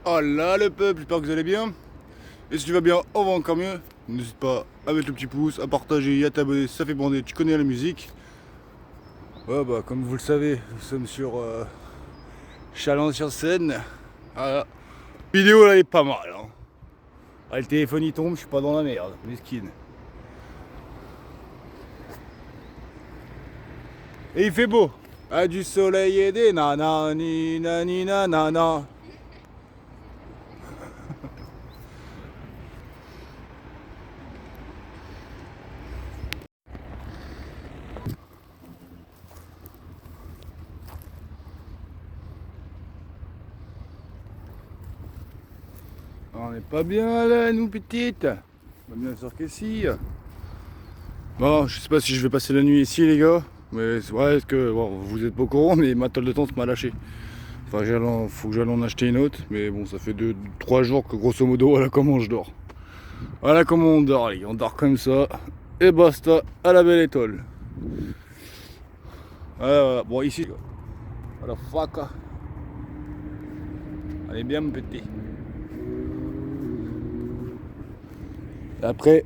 Oh là le peuple, j'espère que vous allez bien. Et si tu vas bien, on va encore mieux. N'hésite pas à mettre le petit pouce, à partager et à t'abonner, ça fait bander, tu connais la musique. Ouais bah comme vous le savez, nous sommes sur Chalon-sur-Saône. Voilà. La vidéo là elle est pas mal. Hein. Ah, le téléphone il tombe, je suis pas dans la merde, mesquine. Et il fait beau. Ah, du soleil et des nanas, ni nani nanana. On est pas bien là, nous petites. Bah, bien sûr que si. Bon, je sais pas si je vais passer la nuit ici, les gars. Mais c'est vrai que bon, vous êtes pas au courant, mais ma toile de tente m'a lâché. Enfin, faut que j'aille en acheter une autre. Mais bon, ça fait 3 jours que grosso modo, voilà comment je dors. Voilà comment on dort, les gars. On dort comme ça. Et basta, à la belle étoile. Voilà, voilà. Bon, ici, voilà, fuck. Allez bien, mon petit. Après,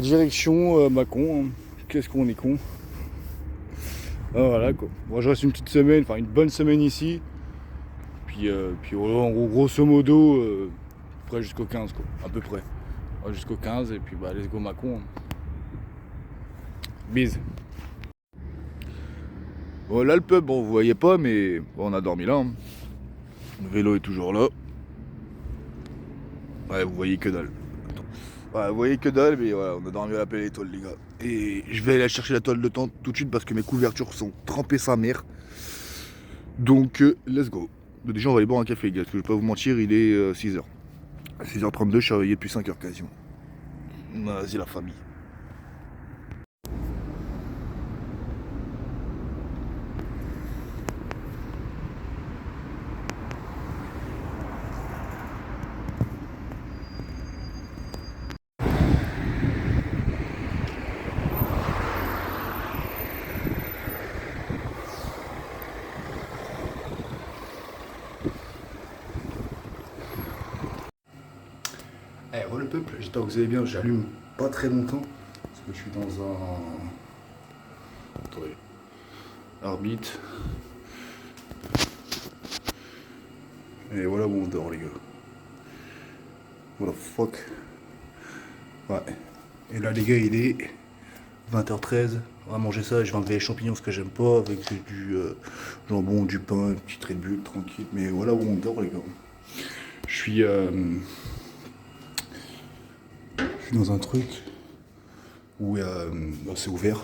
direction Mâcon. Hein. Qu'est-ce qu'on est con. Ah, voilà quoi. Moi, je reste une petite semaine, enfin une bonne semaine ici. Puis voilà, en gros, grosso modo, près jusqu'au 15 quoi, à peu près. Ouais, jusqu'au 15 et puis bah let's go Macon. Hein. Bise. Bon là le pub, bon vous voyez pas mais bon, on a dormi là. Hein. Le vélo est toujours là. Ouais vous voyez que dalle. Attends. Ouais vous voyez que dalle mais voilà, on a dormi à la pelle étoile les gars. Et je vais aller chercher la toile de tente tout de suite parce que mes couvertures sont trempées sa mère. Donc let's go. Déjà on va aller boire un café les gars, parce que je vais pas vous mentir, il est 6h. À 6h32, je suis réveillé depuis 5h quasiment. Vas-y la famille. Eh, oh le peuple, j'espère que vous allez bien, j'allume pas très longtemps, parce que je suis dans un... Attendez. Arbitre. Et voilà où on dort les gars. What the fuck. Ouais. Et là les gars, il est 20h13. On va manger ça, je vais enlever les champignons, ce que j'aime pas, avec du jambon, du pain, une petite Red Bull, tranquille. Mais voilà où on dort les gars. Je suis, je suis dans un truc où bah, c'est ouvert.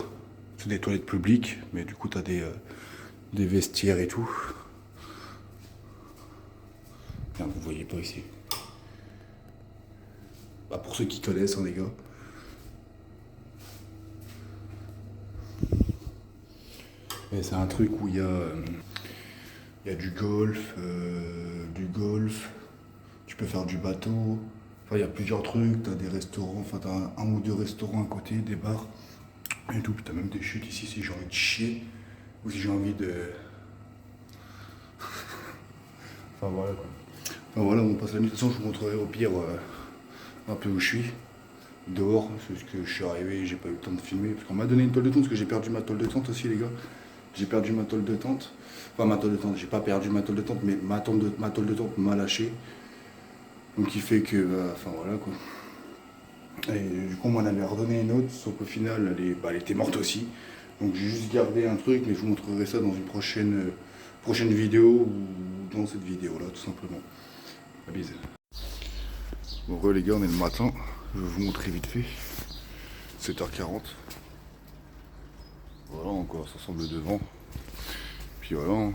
C'est des toilettes publiques, mais du coup t'as des vestiaires et tout. Bien, vous voyez pas ici. Bah, pour ceux qui connaissent, hein, les gars. Et c'est un truc où il y a du golf, tu peux faire du bateau. Enfin, il y a plusieurs trucs, t'as des restaurants, enfin, t'as un ou deux restaurants à côté, des bars et tout. Puis t'as même des chutes ici si j'ai envie de chier ou si j'ai envie de. Enfin, voilà quoi. Enfin, voilà, on passe la nuit. De toute façon, je vous montrerai au pire un peu où je suis. Dehors, parce que je suis arrivé, j'ai pas eu le temps de filmer. Parce qu'on m'a donné une toile de tente, parce que j'ai perdu ma toile de tente aussi, les gars. J'ai perdu ma tôle de tente. Enfin, ma tôle de tente, j'ai pas perdu ma tôle de tente, mais ma tôle de tente m'a lâché. Donc, il fait que. Enfin, voilà quoi. Et du coup, on m'en avait redonné une autre, sauf qu'au final, elle était morte aussi. Donc, j'ai juste gardé un truc, mais je vous montrerai ça dans une prochaine vidéo ou dans cette vidéo là, tout simplement. La bise. Bon, re, les gars, on est le matin. Je vais vous montrer vite fait. 7h40. Voilà, encore, ça semble devant. Puis voilà.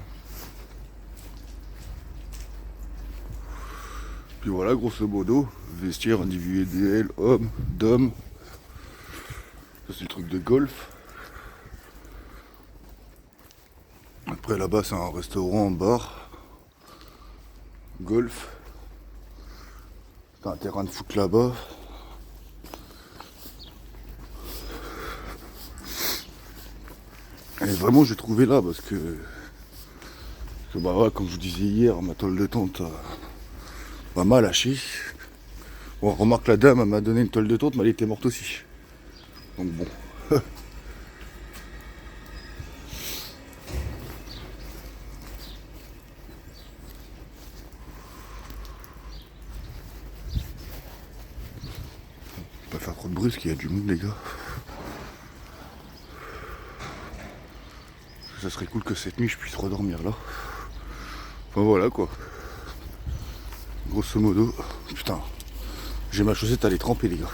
Puis voilà, grosso modo, vestiaire individuel, homme, d'homme. Ça c'est le truc de golf. Après là-bas c'est un restaurant, bar, golf. T'as un terrain de foot là-bas. Et vraiment j'ai trouvé là parce que Que bah ouais, comme je vous disais hier, ma tôle de tente m'a mal lâché. Bon, remarque, la dame elle m'a donné une tôle de tente, mais elle était morte aussi. Donc bon. Pas faire trop de bruit parce qu'il y a du monde, les gars. Ça serait cool que cette nuit je puisse redormir là. Enfin voilà quoi. Grosso modo. Putain. J'ai ma chaussette à aller tremper, les gars.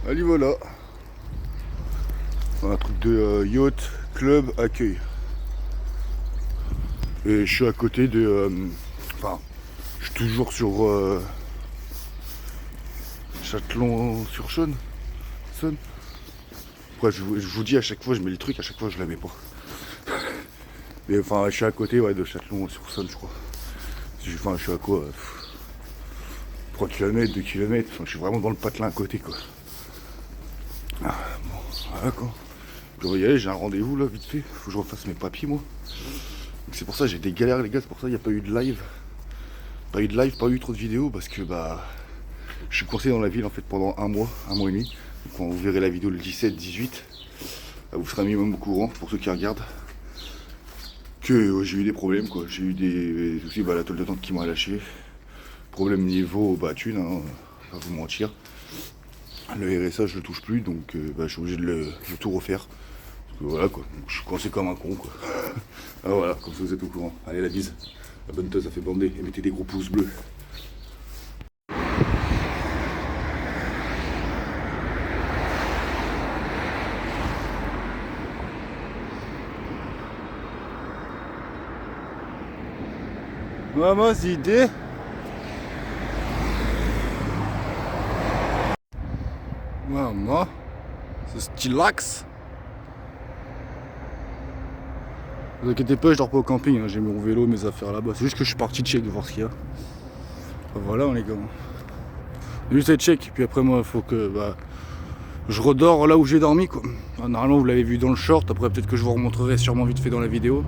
Allez voilà. Un truc de yacht, club, accueil. Et je suis à côté de... Enfin, je suis toujours sur Châtellon-sur-Saône. Après, je vous dis à chaque fois, je mets le truc, à chaque fois je la mets pas. Mais enfin, je suis à côté ouais, de Châtellon-sur-Saône, je crois. Enfin, je suis à quoi 3 km, 2 km, enfin, je suis vraiment dans le patelin à côté quoi. Ah, bon, voilà quoi. Je dois y aller, j'ai un rendez-vous là, vite fait. Faut que je refasse mes papiers moi. C'est pour ça que j'ai des galères les gars, c'est pour ça qu'il n'y a pas eu de live. Pas eu trop de vidéos parce que bah je suis coincé dans la ville en fait pendant un mois et demi. Donc quand vous verrez la vidéo le 17-18, vous serez minimum au courant pour ceux qui regardent. Que j'ai eu des problèmes quoi, j'ai eu des soucis, bah la tôle de tente qui m'a lâché. Problème niveau thune, hein, pas vous mentir. Le RSA je le touche plus donc bah, je suis obligé de tout refaire. Parce que voilà quoi, donc, je suis coincé comme un con quoi. Ah voilà, comme ça vous êtes au courant. Allez la bise, abonne-toi, ça fait bander et mettez des gros pouces bleus. Maman, idée. Maman, c'est stylax. Ne vous inquiétez pas, je dors pas au camping, hein. J'ai mon vélo, mes affaires là-bas. C'est juste que je suis parti check voir ce qu'il y a. Voilà les gars. Juste check, puis après moi il faut que je redors là où j'ai dormi quoi. Normalement vous l'avez vu dans le short, après peut-être que je vous remontrerai sûrement vite fait dans la vidéo.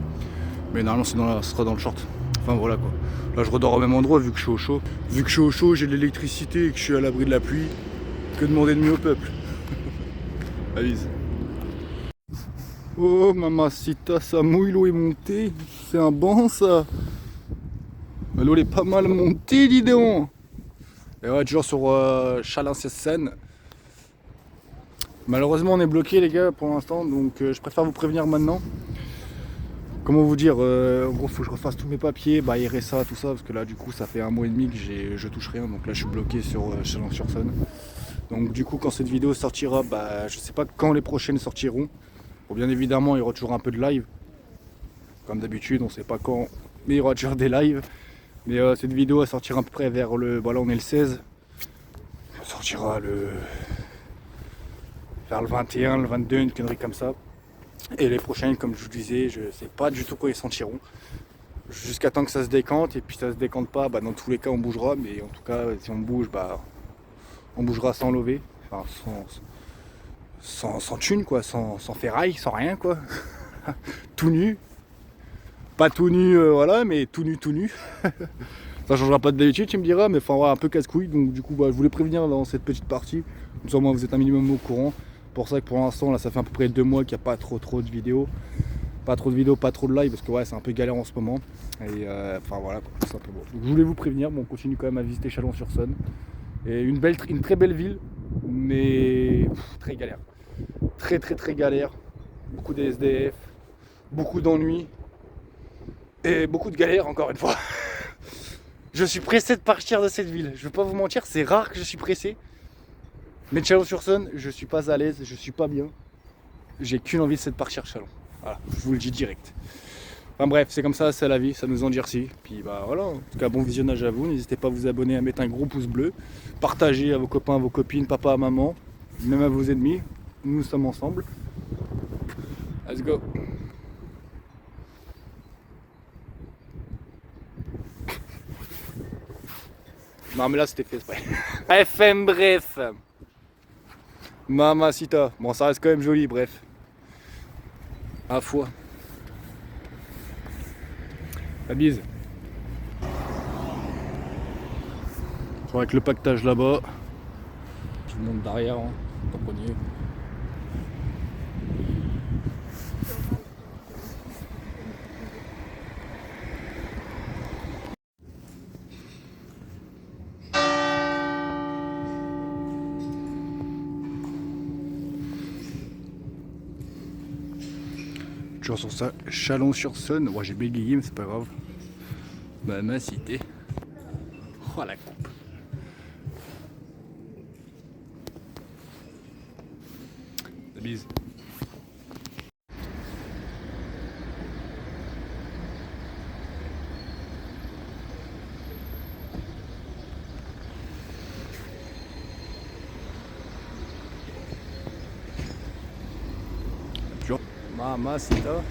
Mais normalement ce sera dans le short. Enfin voilà quoi. Là je redors au même endroit vu que je suis au chaud. Vu que je suis au chaud, j'ai de l'électricité et que je suis à l'abri de la pluie. Que demander de mieux au peuple. Avise. Oh mamacita, ça mouille, l'eau est montée. C'est un banc ça. L'eau est pas mal montée, dis donc. Et ouais, toujours sur Chalon-sur-Saône. Malheureusement on est bloqué les gars pour l'instant, donc je préfère vous prévenir maintenant. Comment vous dire, en gros faut que je refasse tous mes papiers, RSA, tout ça, parce que là du coup ça fait un mois et demi que je touche rien, donc là je suis bloqué sur Chalon-sur-Saône. Donc du coup quand cette vidéo sortira, je sais pas quand les prochaines sortiront. Bon, bien évidemment il y aura toujours un peu de live, comme d'habitude, on sait pas quand, mais il y aura toujours des lives. Mais cette vidéo elle sortira à peu près vers le, là on est le 16, elle sortira vers le 21, le 22, une connerie comme ça. Et les prochaines, comme je vous disais, je sais pas du tout quand ils sortiront. Jusqu'à temps que ça se décante, et puis ça se décante pas, dans tous les cas on bougera, mais en tout cas si on bouge, on bougera sans lever, enfin sans thune quoi, sans ferraille, sans rien quoi. Tout nu. Pas tout nu, voilà, mais tout nu. Ça changera pas de d'habitude, tu me diras, mais enfin voilà, un peu casse-couille, donc du coup je voulais prévenir dans cette petite partie, comme ça au moins vous êtes un minimum au courant. Pour ça que pour l'instant là ça fait à peu près 2 mois qu'il n'y a pas trop de vidéos. Pas trop de vidéos, pas trop de live parce que ouais c'est un peu galère en ce moment. Et enfin voilà quoi, tout simplement. Donc je voulais vous prévenir, on continue quand même à visiter Chalon-sur-Saône. Et une très belle ville, mais très galère. Très galère. Beaucoup de SDF, beaucoup d'ennuis. Et beaucoup de galères encore une fois. Je suis pressé de partir de cette ville. Je vais pas vous mentir, c'est rare que je suis pressé. Mais Chalon-sur-Saône, je suis pas à l'aise, je suis pas bien. J'ai qu'une envie, c'est de partir Chalon. Voilà, je vous le dis direct. Enfin bref, c'est comme ça, c'est la vie, ça nous endurcit. Puis voilà, en tout cas bon visionnage à vous. N'hésitez pas à vous abonner, à mettre un gros pouce bleu. Partagez à vos copains, à vos copines, papa, maman, même à vos ennemis. Nous sommes ensemble. Let's go. Non mais là c'était fait exprès. FM bref. Mamacita. Bon ça reste quand même joli, bref. À foi. La bise. Je vois avec le pactage là-bas. Je vous monte derrière, hein. Comprenez. Toujours sur ça, Chalon-sur-Saône. Ouais, j'ai bégayé, mais c'est pas grave. Bah, ma cité. Oh la coupe. La bise. Tu vois, Mamacita.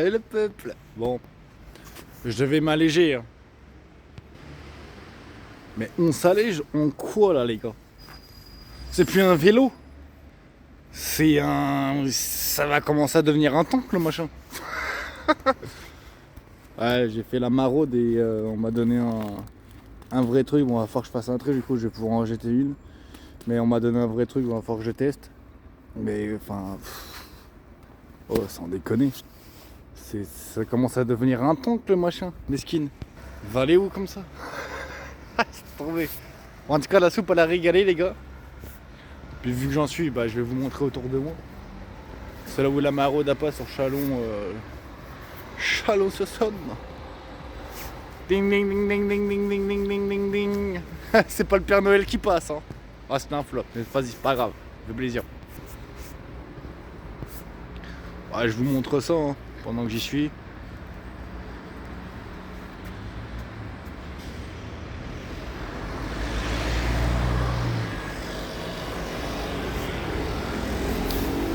Le peuple. Bon, je devais m'alléger. Hein. Mais on s'allège en quoi là, les gars? C'est plus un vélo. C'est un. Ça va commencer à devenir un tank le machin. Ouais, j'ai fait la maraude et on m'a donné un vrai truc. Bon, il va falloir que je fasse un truc, du coup je vais pouvoir en jeter une. Mais on m'a donné un vrai truc, il va falloir que je teste. Mais enfin. Oh, sans déconner. Ça commence à devenir un tank le machin, mesquine. Va aller où comme ça? C'est tombé. En tout cas, la soupe elle a régalé, les gars. Puis vu que j'en suis, bah, je vais vous montrer autour de moi. C'est là où la maraude a pas sur Chalon. Chalon-sur-Saône. Ding ding ding ding ding ding ding ding ding ding ding. C'est pas le Père Noël qui passe, hein. Ah, c'était un flop, mais vas-y, c'est pas grave, fait plaisir. Ouais, je vous montre ça hein, pendant que j'y suis.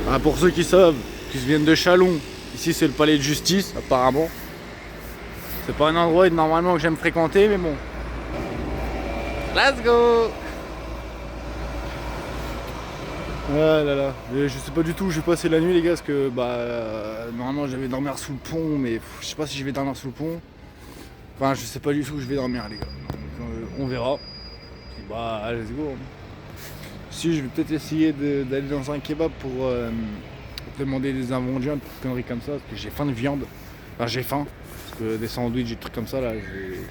Ah, pour ceux qui savent, qui viennent de Chalon, ici c'est le palais de justice, apparemment. C'est pas un endroit normalement que j'aime fréquenter, mais bon. Let's go! Ah là là, je sais pas du tout où je vais passer la nuit les gars, parce que normalement je vais dormir sous le pont, mais je sais pas si je vais dormir sous le pont. Enfin, je sais pas du tout où je vais dormir les gars. Donc, on verra. Et bah, let's go. Si, je vais peut-être essayer d'aller dans un kebab pour demander des invendus, des conneries comme ça, parce que j'ai faim de viande. Enfin, j'ai faim, parce que des sandwichs, des trucs comme ça là, j'ai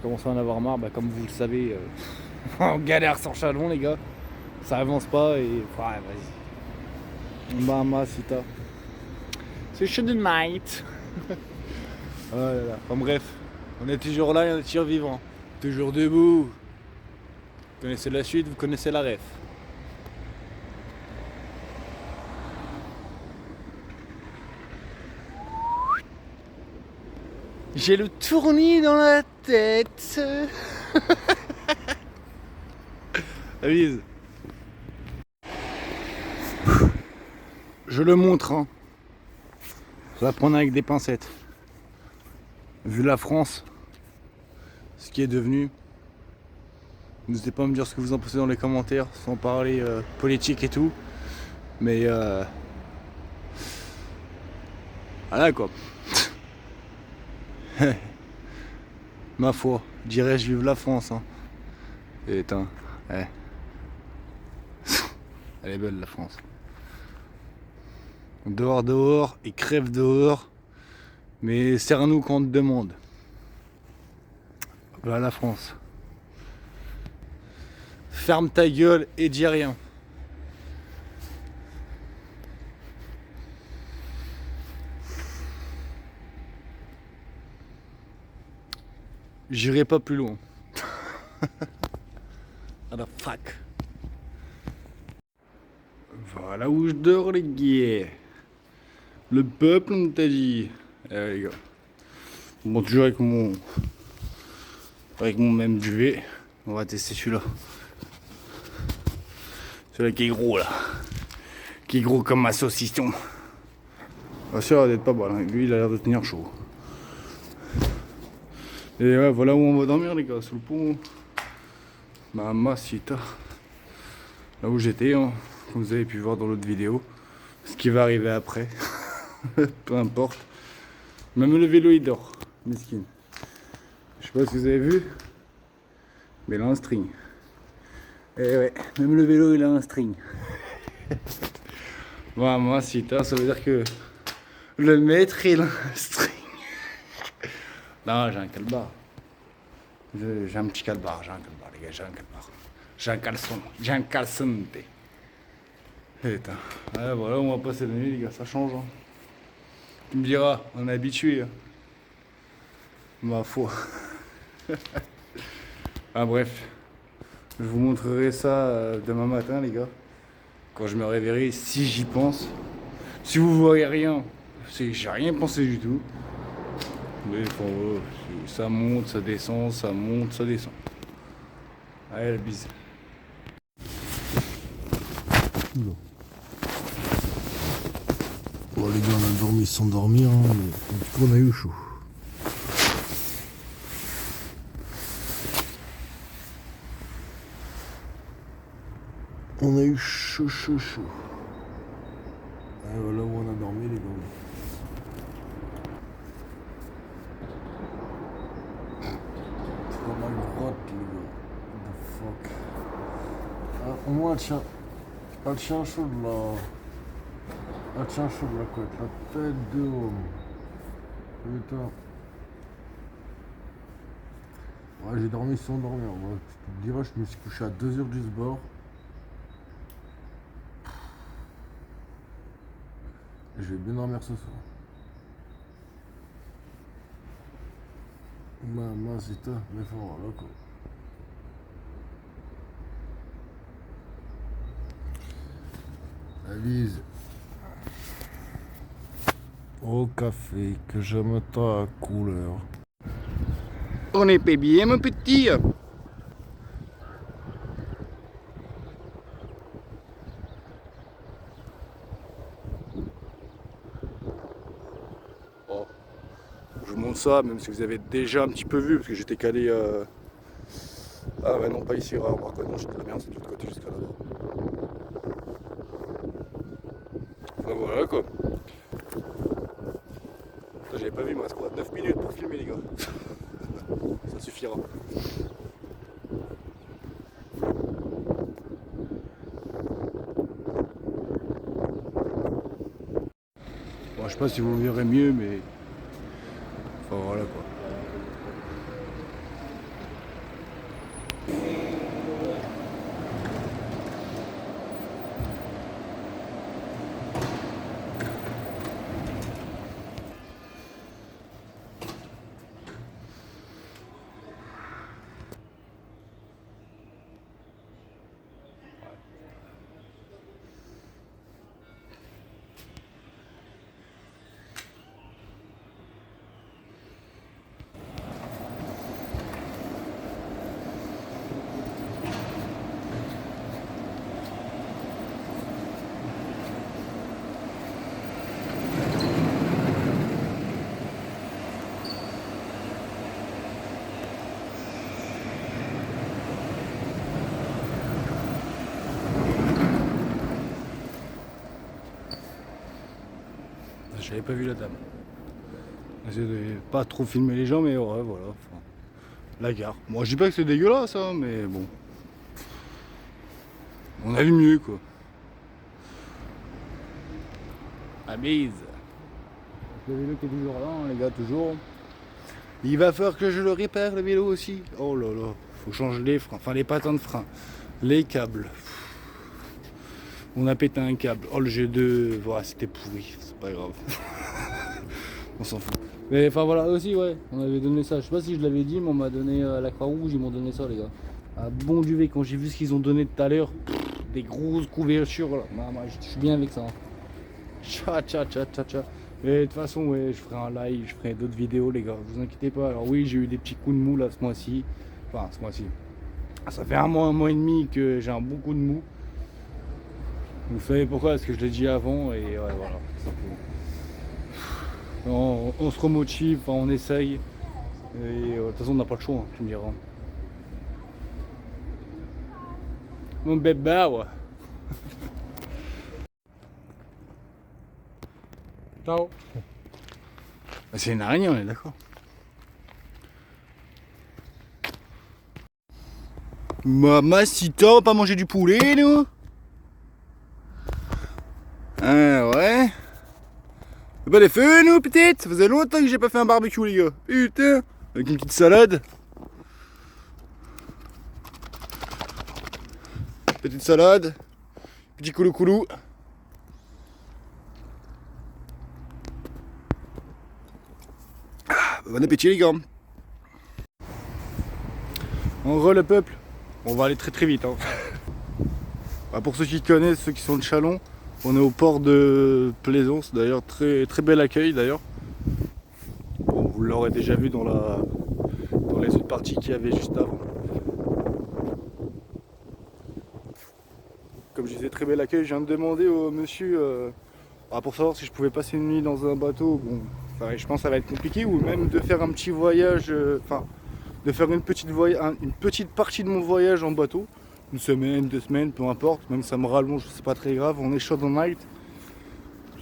commencé à en avoir marre. Bah, comme vous le savez, on galère sur Chalon les gars. Ça avance pas et. Ouais, vas-y. Mamacita. C'est chaud de night. Oh là là. Enfin bref, on est toujours là et on est toujours vivant. Toujours debout. Vous connaissez la suite, vous connaissez la ref. J'ai le tournis dans la tête. Avise. Je le montre, hein. Ça va prendre avec des pincettes. Vu la France, ce qui est devenu, n'hésitez pas à me dire ce que vous en pensez dans les commentaires, sans parler politique et tout. Mais voilà quoi. Ma foi, dirais-je vive la France. Hein. Et putain, ouais. Elle est belle la France. Dehors, dehors, et crève dehors. Mais serre-nous quand on te demande. Voilà la France. Ferme ta gueule et dis rien. J'irai pas plus loin. Ah la fuck. Voilà où je dors les gars. Le peuple on t'a dit. Eh les gars. Bon toujours avec mon même duvet. On va tester celui-là. Celui-là qui est gros là. Qui est gros comme ma saucisson. Ah, ça a l'air d'être pas mal, hein. Lui il a l'air de tenir chaud. Et ouais, voilà où on va dormir les gars, sous le pont. Mamacita. Là où j'étais, hein, comme vous avez pu voir dans l'autre vidéo. Ce qui va arriver après. Peu importe. Même le vélo il dort. Miskin. Je sais pas si vous avez vu. Mais il a un string. Et ouais, même le vélo il a un string. Mamacita, ça veut dire que le maître il a un string. Non, j'ai un calbar. J'ai un petit calbar, les gars, j'ai un calbar. J'ai un caleçon, j'ai un calzonte. Putain. Ouais, voilà, on va passer la nuit, les gars, ça change. Hein. Tu me diras, on est habitué. Hein. Ma foi. Ah, bref. Je vous montrerai ça demain matin, les gars. Quand je me réveillerai, si j'y pense. Si vous voyez rien, c'est que j'ai rien pensé du tout. Mais bon, ça monte, ça descend, ça monte, ça descend. Allez, la bise. Bon les gars, on a dormi sans dormir, hein, mais du coup on a eu chaud. On a eu chaud. Et voilà où on a dormi les gars. Dans la grotte les gars. What the fuck. Ah, au moins elle tient chaud de la... Elle tient chaud de la couette, la tête de homme. Putain. Ouais, j'ai dormi sans dormir. Moi, tu te diras, je me suis couché à 2h du bord. Je vais bien dormir ce soir. Mamacita, mais fort là quoi. La bise. Au café que j'aime ta couleur. On est pas bien, mon petit. Oh. Je vous montre ça, même si vous avez déjà un petit peu vu, parce que j'étais calé. Ah ouais, non, pas ici, par contre, non, j'étais de la merde, c'est de l'autre côté jusqu'à là-bas. Enfin voilà quoi. Ça, j'avais pas vu, il me reste quoi 9 minutes pour filmer, les gars. Ça suffira. Bon, je sais pas si vous verrez mieux, mais. Enfin voilà quoi. J'avais pas vu la dame. J'essaie de pas trop filmer les gens, mais ouais, voilà. Enfin, la gare. Moi, je dis pas que c'est dégueulasse, hein, mais bon. On a vu mieux, quoi. La bise. Le vélo qui est toujours là, hein, les gars, toujours. Il va falloir que je le répare, le vélo aussi. Oh là là. Faut changer les freins, enfin les patins de frein. Les câbles. On a pété un câble. Oh, le G2, voilà, c'était pourri, c'est pas grave. On s'en fout. Mais enfin voilà, aussi, ouais, on avait donné ça. Je sais pas si je l'avais dit, mais on m'a donné à la Croix-Rouge, ils m'ont donné ça, les gars. À Bon Duvet, quand j'ai vu ce qu'ils ont donné tout à l'heure, des grosses couvertures là. Maman, je suis bien avec ça. Hein. Tcha. Mais de toute façon, ouais, je ferai un live, je ferai d'autres vidéos, les gars, vous inquiétez pas. Alors, oui, j'ai eu des petits coups de mou là ce mois-ci. Enfin, ce mois-ci. Ça fait un mois et demi que j'ai un bon coup de mou. Vous savez pourquoi? Parce que je l'ai dit avant et ouais, voilà, tout simplement. On se remotive, enfin, on essaye. Et de toute façon on n'a pas le choix, hein, tu me diras. Mon bébé, ouais. Ciao. C'est une araignée, on est d'accord. Mamacita, on va pas manger du poulet, nous? Ah ouais. C'est pas des feux, nous, peut-être? Ça faisait longtemps que j'ai pas fait un barbecue, les gars. Putain. Avec une petite salade. Petite salade. Petit coulou-coulou. Bon appétit, les gars. En gros, le peuple, on va aller très très vite. Hein. Bah, pour ceux qui connaissent, ceux qui sont de Châlons, on est au port de Plaisance. D'ailleurs, très très bel accueil d'ailleurs. Bon, vous l'aurez déjà vu dans les autres parties qu'il y avait juste avant. Comme je disais, très bel accueil. Je viens de demander au monsieur pour savoir si je pouvais passer une nuit dans un bateau. Bon, je pense que ça va être compliqué, ou même de faire un petit voyage, de faire une petite partie de mon voyage en bateau. Une semaine, 2 semaines, peu importe, même ça me rallonge, c'est pas très grave, on est chaud dans night,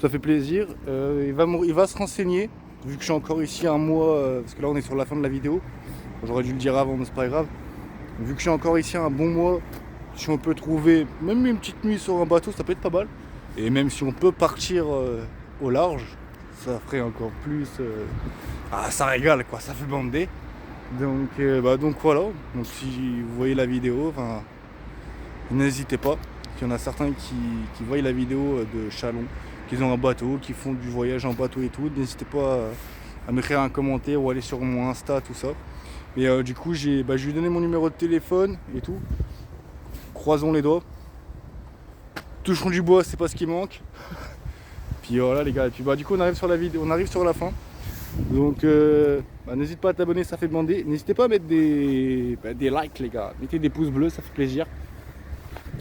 ça fait plaisir. Il va se renseigner, vu que je suis encore ici un mois, parce que là on est sur la fin de la vidéo, j'aurais dû le dire avant mais c'est pas grave. Vu que je suis encore ici un bon mois, si on peut trouver même une petite nuit sur un bateau, ça peut être pas mal. Et même si on peut partir au large, ça ferait encore plus... ça régale quoi, ça fait bander. Donc voilà, donc si vous voyez la vidéo, n'hésitez pas. Il y en a certains qui voient la vidéo de Châlons, qui ont un bateau, qui font du voyage en bateau et tout. N'hésitez pas à m'écrire un commentaire ou aller sur mon Insta, tout ça. Et du coup, je lui ai donné mon numéro de téléphone et tout. Croisons les doigts. Toucherons du bois, c'est pas ce qui manque. Puis voilà les gars, et puis du coup on arrive sur la vidéo, on arrive sur la fin. Donc n'hésite pas à t'abonner, ça fait bander. N'hésitez pas à mettre des likes les gars, mettez des pouces bleus, ça fait plaisir.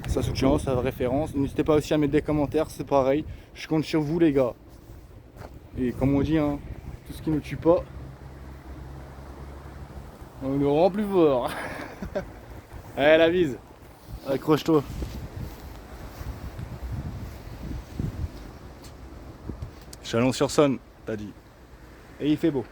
Ça soutient, ça référence. N'hésitez pas aussi à mettre des commentaires, c'est pareil. Je compte sur vous les gars. Et comme on dit, hein, tout ce qui ne tue pas, on le rend plus fort. Allez la bise, accroche-toi. Chalon-sur-Saône, t'as dit. Et il fait beau.